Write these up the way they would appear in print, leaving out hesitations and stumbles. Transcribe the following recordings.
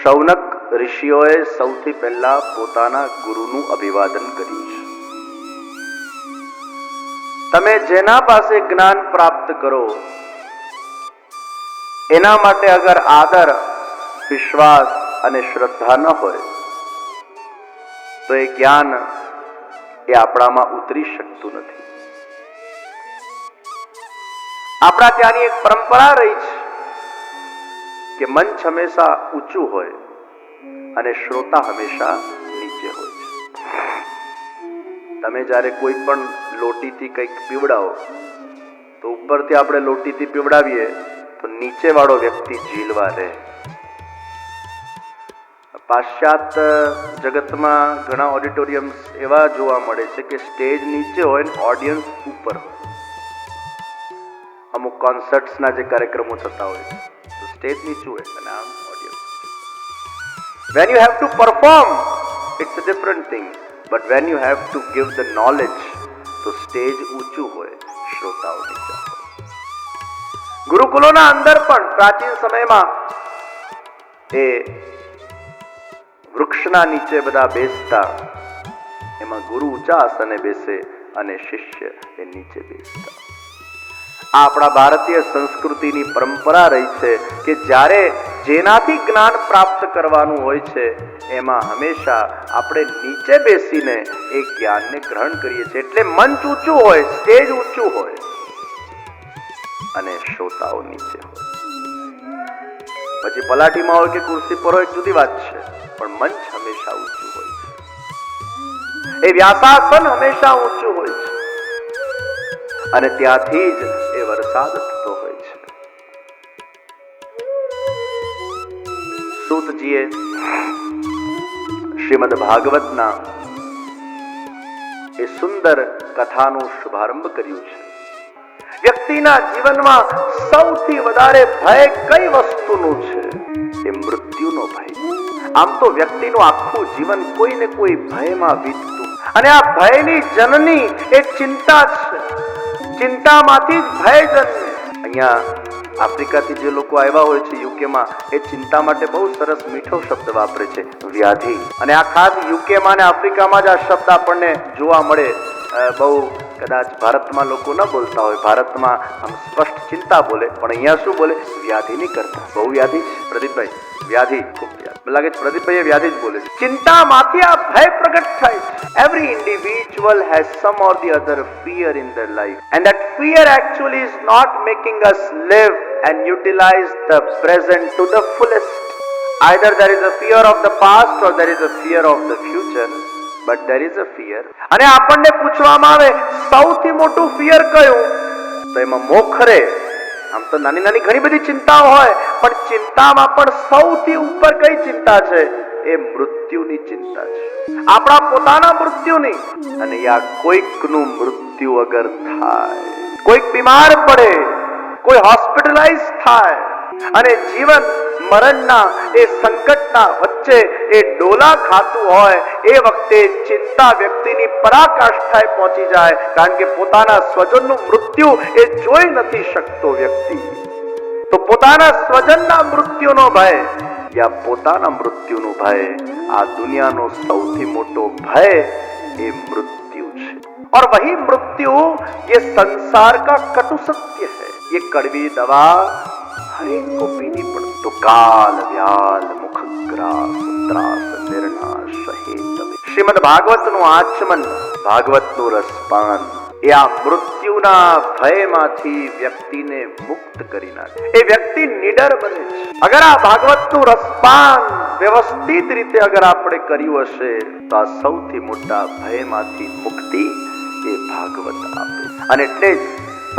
શૌનક ઋષિઓએ સૌથી પહેલા પોતાના ગુરુનું અભિવાદન કર્યું છે. તમે જેના પાસે જ્ઞાન પ્રાપ્ત કરો એના માટે અગર આદર, વિશ્વાસ અને શ્રદ્ધા ન હોય તો એ જ્ઞાન એ આપણામાં ઉતરી શકતું નથી. આપણા ત્યાંની એક પરંપરા રહી છે કે મંચ હંમેશા ઊંચું હોય અને શ્રોતા હંમેશા નીચે હોય છે. તમે જ્યારે કોઈ પણ લોટીથી કંઈક પીવડાવો તો ઉપરથી આપણે લોટીથી પીવડાવીએ તો નીચે વાળો વ્યક્તિ ઝીલવા રહે. પાશ્ચાત્ય જગતમાં ઘણા ઓડિટોરિયમ્સ એવા જોવા મળે છે કે સ્ટેજ નીચે હોય ને ઓડિયન્સ ઉપર હોય. અમુક કોન્સર્ટ્સના જે કાર્યક્રમો થતા હોય તો સ્ટેજ નીચું હોય અને આમ audience. When you have to perform, it's a different thing. But when you have to give the knowledge, તો સ્ટેજ ઊંચું હોય, શ્રોતાઓ નીચા હોય. ગુરુકુલોના અંદર પણ પ્રાચીન સમયમાં એ વૃક્ષના નીચે બધા બેસતા, એમાં ગુરુ ઊંચા આસને બેસે અને શિષ્ય એ નીચે બેસતા. આ આપણા ભારતીય સંસ્કૃતિની પરંપરા રહી છે કે જ્યારે જેનાથી જ્ઞાન પ્રાપ્ત કરવાનું હોય છે એમાં હંમેશા આપણે નીચે બેસીને એ જ્ઞાનને ગ્રહણ કરીએ છીએ. એટલે મંચ ઊંચું હોય, સ્ટેજ ઊંચું હોય અને શ્રોતાઓ નીચે હોય. પછી પલાટીમાં હોય કે ખુરશી પર હોય જુદી વાત છે, પણ મંચ હંમેશા ઊંચું હોય છે. એ વ્યાસાસન હંમેશા ઊંચું હોય છે અને ત્યાંથી જ એ વરસાદ થતો હોય છે. સૂતજીએ શ્રીમદ ભાગવતના એ સુંદર કથાનું શુભારંભ કર્યું છે. વ્યક્તિના જીવનમાં સૌથી વધારે ભય કઈ વસ્તુનું છે? એ મૃત્યુનો ભય. આમ તો વ્યક્તિનું આખું જીવન કોઈ ને કોઈ ભયમાં વીતતું, અને આ ભયની જનની એ ચિંતા છે. ચિંતામાંથી જ ભય જન્મે. અહીંયા આફ્રિકાથી જે લોકો આવ્યા હોય છે યુકેમાં, એ ચિંતા માટે બહુ સરસ મીઠો શબ્દ વાપરે છે, વ્યાધિ. અને આ ખાસ યુકેમાં ને આફ્રિકામાં જ આ શબ્દ આપણને જોવા મળે. બહુ કદાચ ભારતમાં લોકો ન બોલતા હોય, ભારતમાં આમ સ્પષ્ટ ચિંતા બોલે, પણ અહીંયા શું બોલે? વ્યાધિ નહીં કરતા. બહુ વ્યાધિ છે પ્રદીપભાઈ, વ્યાધિ ખૂબ વ્યાધિ. લાગે છે પ્રદીપભાઈ વ્યાધિ જ બોલે છે. ચિંતામાંથી આ ભય પ્રગટ થાય છે. Every individual has some or the other fear in their life, and that fear actually is not making us live and utilize the present to the fullest. Either there is a fear of the past or there is a fear of the future, but there is a fear. અને આપણને પૂછવામાં આવે સૌથી મોટું fear કયું, તો એમાં મોખરે આમ તો નાની નાની ઘણી બધી ચિંતાઓ હોય, પણ ચિંતામાં પણ સૌથી ઉપર કઈ ચિંતા છે? એ મૃત્યુની ચિંતા છે. આપણા પોતાના મૃત્યુની. અને યા કોઈકનું મૃત્યુ અગર થાય, કોઈક બીમાર પડે, કોઈ હોસ્પિટલાઇઝ થાય અને જીવન મરણના એ સંકટના વચ્ચે એ ડોલા ખાતું હોય, એ વખતે ચિંતા વ્યક્તિની પરાકાષ્ઠાએ પહોંચી જાય. કારણ કે પોતાના સ્વજનનું મૃત્યુ એ જોઈ નથી શકતો વ્યક્તિ. તો પોતાના સ્વજનના મૃત્યુનો ભય યા પોતાના મૃત્યુનો ભય, આ દુનિયાનો સૌથી મોટો ભય એ મૃत्यु છે. और वही मृत्यु ये संसार का कटु सत्य है. ये कड़वी दवा हर एक को पीनी पड़ती. तो काल व्याल मुखग्रास ત્રાસ નિર્નાશ સહિત. શ્રીમદ ભાગવતનું આચમન, ભાગવતનું રસપાન એ આ મૃત્યુના ભયમાંથી વ્યક્તિને મુક્ત કરી નાખે. એ વ્યક્તિ નિડર બને છે. અગર આ ભાગવતનું રસપાન વ્યવસ્થિત રીતે અગર આપણે કર્યું હશે તો આ સૌથી મોટા ભયમાંથી મુક્તિ એ ભાગવત આપે. અને એટલે જ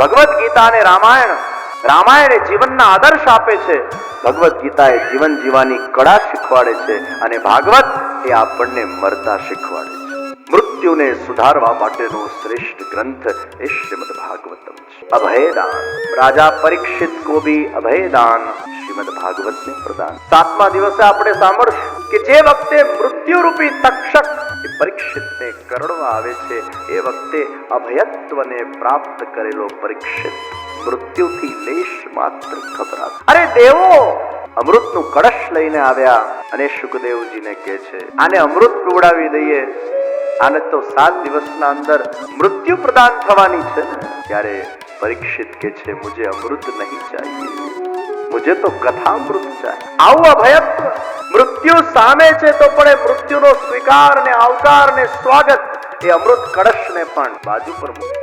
ભગવદ્ ગીતા અને રામાયણ એ જીવનના આદર્શ આપે છે. ભગવદ્ ગીતા એ જીવન જીવવાની કળા શીખવાડે છે અને ભાગવત એ આપણને મરતા શીખવાડે છે. મૃત્યુને સુધારવા માટેનો શ્રેષ્ઠ ગ્રંથ એ શ્રીમદ ભાગવતમ છે. અભયદાન, રાજા પરીક્ષિત કો ભી અભયદાન શ્રીમદ ભાગવતને પ્રદાન. 7મા દિવસે આપણે સાંભળશું કે જે વખતે મૃત્યુ રૂપી તક્ષક એ પરીક્ષિતને કરડવા આવે છે, એ વખતે અભયત્વને પ્રાપ્ત કરેલો પરીક્ષિત મૃત્યુથી લેશ માત્ર ખબરાત. અરે દેવો, અમૃતનું કળશ લઈને આવ્યા અને શુકદેવજીને કહે છે આને અમૃત પીવડાવી દઈએ, આને તો 7 દિવસના અંદર મૃત્યુ પ્રદાન થવાની છે. ત્યારે પરીક્ષિત કે છે મુજે અમૃત નહીં ચાહીએ, મુજે તો કથામૃત ચાહીએ. આવું અભયત્વ મૃત્યુ સામે છે તો પણ મૃત્યુનો સ્વીકાર ને આવકાર ને સ્વાગત એ અમૃત કળશને પણ બાજુ પર મૂકે.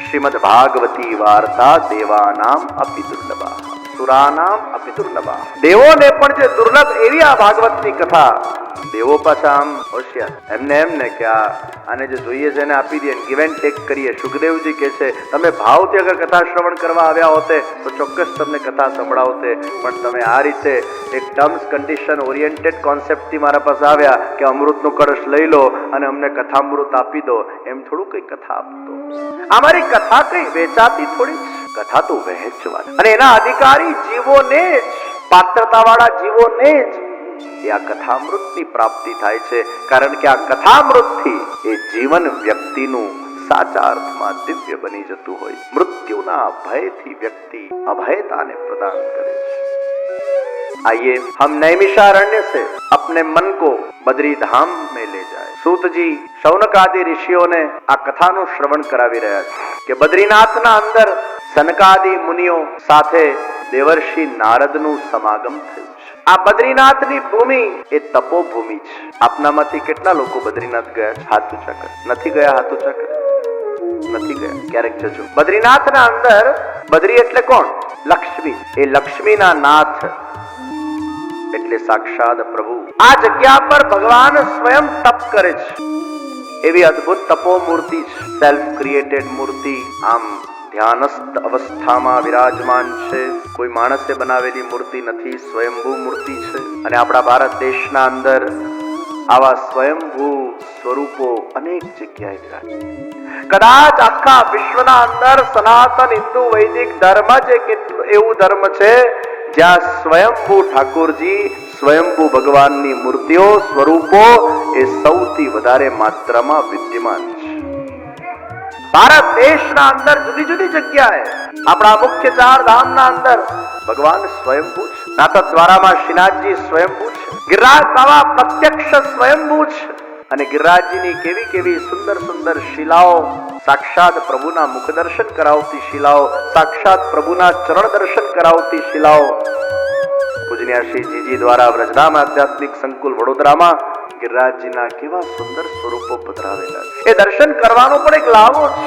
શ્રીમદ ભાગવતી વાર્તા દેવાનામ અપી દુર્લભા સુરાનામ અપી દુર્લભા. દેવોને પણ જે દુર્લભ એવી આ ભાગવતની કથા. દેવો પાછા આમ હોશિયાર, એમને કે આને જે જોઈએ છે એને આપી દે, ગિવ એન્ડ ટેક કરીએ. સુખદેવજી કહે છે તમે ભાવથી અગર કથા શ્રવણ કરવા આવ્યા હોતે તો ચોક્કસ તમને કથા સંભળાવતે, પણ તમે આ રીતે એક ટર્મ્સ કન્ડિશન ઓરિએન્ટેડ કોન્સેપ્ટથી મારા પાસે આવ્યા કે અમૃતનું કળશ લઈ લો અને અમને કથામૃત આપી દો, એમ થોડું કઈ કથા આપતો. અમારી કથા કઈ વેચાતી થોડી, કથા તો વહેંચવાની, અને એના અધિકારી જીવોને જ, પાત્રતાવાળા જીવોને જ એ આ કથામૃતની પ્રાપ્તિ થાય છે. કારણ કે આ કથામૃતથી એ જીવન વ્યક્તિનું સાચા અર્થમાં દિવ્ય બની જતું હોય. મૃત્યુના ભયથી વ્યક્તિ અભયતાને પ્રદાન કરે છે. आइए हम नैमिषारण्य से अपने मन को बद्री धाम में ले जाए. सूत जी शौनक आदि ऋषियों ने આ કથાનું શ્રવણ કરાવી રહ્યા છે કે બદ્રીનાથના અંદર સનકાદિ મુનિઓ સાથે દેવર્ષિ નારદનું સમાગમ થયું છે. આ બદ્રીનાથની ભૂમિ એ તપોભૂમિ છે. આપનામાંથી કેટલા લોકો બદ્રીનાથ ગયા છે? હાથ ઊંચા કર. નથી ગયા? હાથ ઊંચા કર. નથી ગયા? ક્યારેક જજો. બદ્રીનાથના અંદર બદ્રી એટલે કોણ? લક્ષ્મી. એ લક્ષ્મીના નાથ એટલે સાક્ષાત પ્રભુ. આ જગ્યા પર ભગવાન સ્વયં તપ કરે છે. એવી અદ્ભુત તપો મૂર્તિ છે, સેલ્ફ ક્રિએટેડ મૂર્તિ. આમ ધ્યાનસ્થ અવસ્થામાં વિરાજમાન છે. કોઈ માણસે બનાવેલી મૂર્તિ નથી, સ્વયંભૂ મૂર્તિ છે. અને આપણા ભારત દેશના અંદર આવા સ્વયંભૂ સ્વરૂપો અનેક જગ્યાએ વિરાજમાન. કદાચ આખા વિશ્વના અંદર સનાતન હિન્દુ વૈદિક ધર્મ જ એક એવું ધર્મ છે જ્યાં સ્વયંભૂ ઠાકોરજી, સ્વયંભૂ ભગવાનની મૂર્તિઓ, સ્વરૂપો એ સૌથી વધારે માત્રામાં વિદ્યમાન છે. ભારત દેશના અંદર જુદી જુદી જગ્યાએ આપણા મુખ્ય 4 ધામના અંદર ભગવાન સ્વયંભૂ છે. નાથદ દ્વારામાં શ્રીનાથજી સ્વયંભૂ છે. ગિરિરાજ બાબા પ્રત્યક્ષ સ્વયંભૂ છે. અને ગિરિરાજજીની કેવી કેવી સુંદર સુંદર શિલાઓ, સાક્ષાત પ્રભુના મુખ દર્શન કરાવતી શિલાઓ, સાક્ષાત પ્રભુના ચરણ દર્શન કરાવતી શિલાઓ. પૂજનીય શ્રી જીજી દ્વારા વ્રજધામ આધ્યાત્મિક સંકુલ વડોદરામાં ગિરિરાજજીના કેવા સુંદર સ્વરૂપો પધરાવેલા છે. એ દર્શન કરવાનો પણ એક લાવો છે.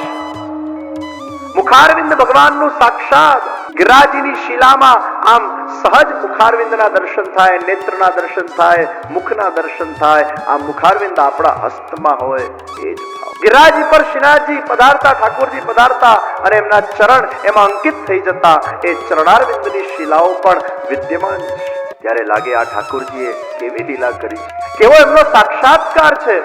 મુખારવિંદ ભગવાનનું સાક્ષાત ગિરિરાજજીની શિલામાં આમ સહજ મુખારવિંદના દર્શન થાય, નેત્રના દર્શન થાય, મુખના દર્શન થાય. આ મુખારવિંદ આપણા હસ્તમાં હોય એ જ ભાવ. ગિરિરાજજી પર શ્રીનાથજી પધારતા, ઠાકોરજી પધારતા અને એમના ચરણ એમાં અંકિત થઈ જતા. એ ચરણારવિંદની શિલાઓ પણ વિદ્યમાન છે. ત્યારે લાગે આ ઠાકોરજીએ કેવી લીલા કરી છે, કેવો એમનો સાક્ષાત્કાર છે.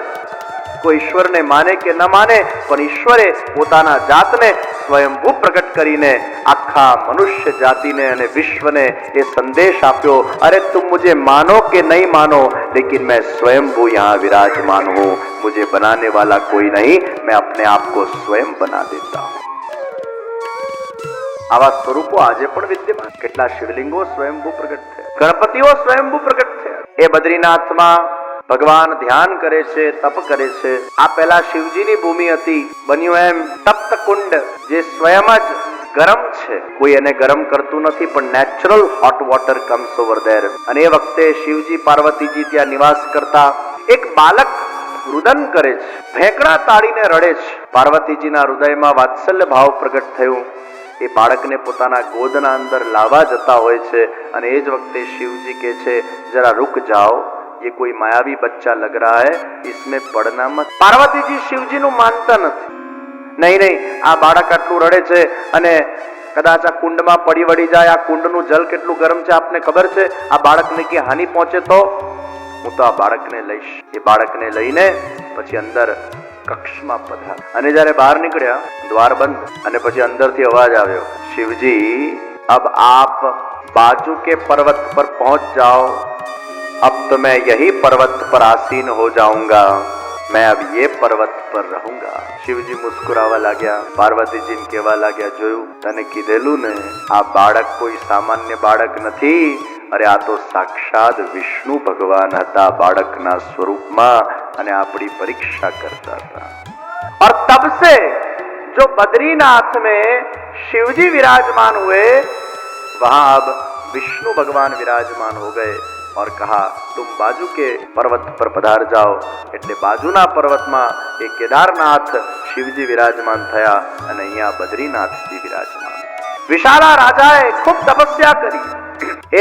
કોઈ ઈશ્વરને માને કે ન માને, પણ ઈશ્વરે પોતાના જાતને સ્વયંભૂ પ્રગટ કરીને આખા મનુષ્ય જાતિને અને વિશ્વને એ સંદેશ આપ્યો, અરે तुम मुझे मानो कि नहीं मानो लेकिन मैं स्वयंभू यहाँ विराजमान हूँ. मुझे बनाने वाला कोई नहीं, मैं अपने आप को स्वयं बना देता हूँ. આવા સ્વરૂપો આજે પણ વિદ્યમાન. કેટલા શિવલિંગો સ્વયંભૂ પ્રગટ થયા, ગણપતિઓ સ્વયંભૂ પ્રગટ થયા. એ બદ્રીનાથમાં ભગવાન ધ્યાન કરે છે, તપ કરે છે. આ પહેલા શિવજીની ભૂમિ હતી. બન્યું એમ તપ્ત કુંડ, જે સ્વયં જ ગરમ છે. કોઈ એને ગરમ કરતું નથી, પણ natural hot water comes over there. અને એ વખતે શિવજી પાર્વતીજી ત્યાં નિવાસ કરતા. એક બાલક રુદન કરે છે, ભેંકડા તાળીને રડે છે. પાર્વતીજીના હૃદયમાં વાત્સલ્ય ભાવ પ્રગટ થયું. એ બાળકને પોતાના ગોદના અંદર લાવવા જતા હોય છે. અને એ જ વખતે શિવજી કહે છે જરા रुक जाओ, ये कोई मायावी बच्चा लग रहा है, इसमें पड़ना मत. पार्वतीजी शिवजी નું માનતા નથી. નહીં, આ બાળક આટલું રડે છે અને કદાચ આ કુંડમાં પડી વળી જાય. આ કુંડનું જલ કેટલું ગરમ છે આપને ખબર છે. આ બાળકને કે હાનિ પહોંચે તો હું તો આ બાળકને લઈશ. એ બાળકને લઈને પછી અંદર કક્ષમાં પધાર. અને જ્યારે બહાર નીકળ્યા, દ્વાર બંધ. અને પછી અંદરથી અવાજ આવ્યો, शिवजी अब आप बाजू के पर्वत पर पहुंच जाओ. अब तो मैं यही पर्वत पर आसीन हो जाऊंगा. मैं अब ये पर्वत पर रहूंगा. શિવજી મુસ્કુરાવા લાગ્યા. પાર્વતીજીને કહેવા લાગ્યા, જોયું, તને કીધેલું ને, આ બાળક કોઈ સામાન્ય બાળક નથી. અરે આ તો સાક્ષાત વિષ્ણુ ભગવાન હતા બાળકના સ્વરૂપમાં અને આપણી પરીક્ષા करता था. और तब से जो बद्रीनाथ में शिवजी विराजमान हुए, वहां अब विष्णु भगवान विराजमान हो गए और कहा तुम बाजू के पर्वत पर पधार जाओ. એટલે બાજુના પર્વતમાં એ કેદારનાથ શિવજી વિરાજમાન થયા અને અહીંયા બદ્રીનાથજી વિરાજમાન. વિશાલા રાજાએ ખૂબ તપસ્યા કરી.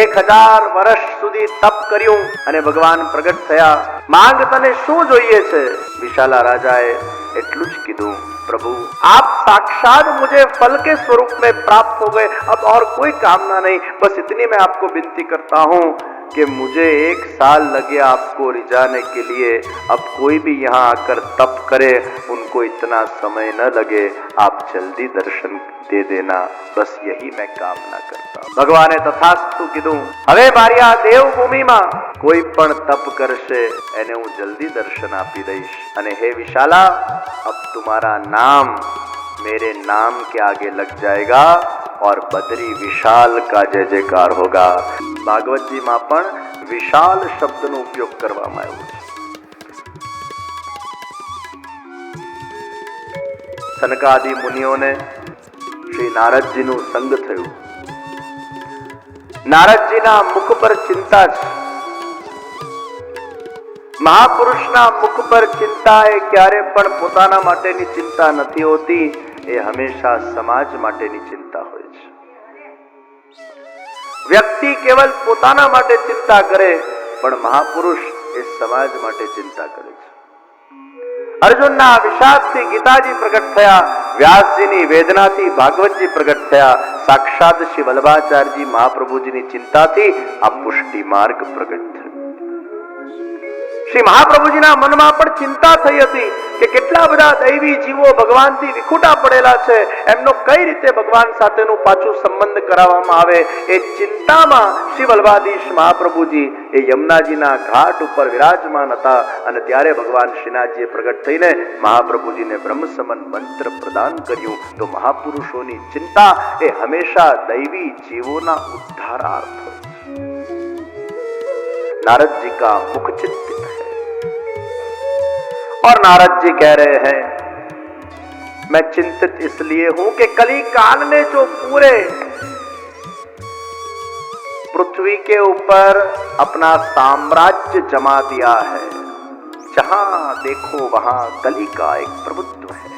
1000 વર્ષ સુધી તપ કર્યું અને ભગવાન પ્રગટ થયા. માંગ તને શું જોઈએ છે? વિશાલા રાજાએ એટલું જ કીધું, प्रभु आप साक्षात मुझे फल के स्वरूप में प्राप्त हो गए, अब और कोई कामना नहीं. बस इतनी मैं आपको विनती करता हूँ कि मुझे 1 साल लगे आपको रिझाने के लिए. अब कोई भी यहाँ आकर तप करे उनको इतना समय न लगे, आप जल्दी दर्शन दे देना, बस यही मैं कामना करता हूँ. भगवाने तथास्तु કીધું. હવે મારી આ દેવભૂમિમાં કોઈ પણ તપ કરશે એને હું જલ્દી દર્શન આપી દઈશ. અને હે વિશાલા, अब तुम्हारा नाम मेरे नाम के आगे लग जाएगा और बद्री विशाल का जय जयकार होगा. भागवत जी में पण विशाल शब्द नो उपयोग करवामां આવ્યો છે. સનકાદિ મુનિઓને શ્રી નારદજીનું સંગ થયું. નારદજીના મુખ પર ચિંતા છે. મહાપુરુષના મુખ પર ચિંતા એ ક્યારે પણ પોતાના માટેની ચિંતા નથી હોતી, એ હંમેશા સમાજ માટેની ચિંતા હોય છે. વ્યક્તિ કેવલ પોતાના માટે ચિંતા કરે, પણ મહાપુરુષ એ સમાજ માટે ચિંતા કરે છે. અર્જુનના વિષાદથી ગીતાજી પ્રગટ થયા, વ્યાસજીની વેદનાથી ભાગવતજી પ્રગટ થયા, સાક્ષાત શ્રી વલ્લભાચાર્યજી મહાપ્રભુજીની ચિંતાથી આ પુષ્ટિ માર્ગ પ્રગટ થયો. શ્રી મહાપ્રભુજીના મનમાં પણ ચિંતા થઈ હતી કે કેટલા બધા દૈવી જીવો ભગવાનથી વિખૂટા પડેલા છે, એમનો કઈ રીતે ભગવાન સાથેનું પાછું સંબંધ કરાવવામાં આવે. એ ચિંતામાં શ્રી વલ્લભાધીશ મહાપ્રભુજી એ યમુનાજીના ઘાટ ઉપર વિરાજમાન હતા અને ત્યારે ભગવાન શ્રીનાથજીએ પ્રગટ થઈને મહાપ્રભુજીને બ્રહ્મસમન મંત્ર પ્રદાન કર્યું. તો મહાપુરુષોની ચિંતા એ હંમેશા દૈવી જીવોના ઉદ્ધારાર્થ હોય છે. नारद जी का मुख चिंतित है और नारद जी कह रहे हैं, मैं चिंतित इसलिए हूं कि कली काल ने जो पूरे पृथ्वी के ऊपर अपना साम्राज्य जमा दिया है, जहां देखो वहां कली का एक प्रभुत्व है.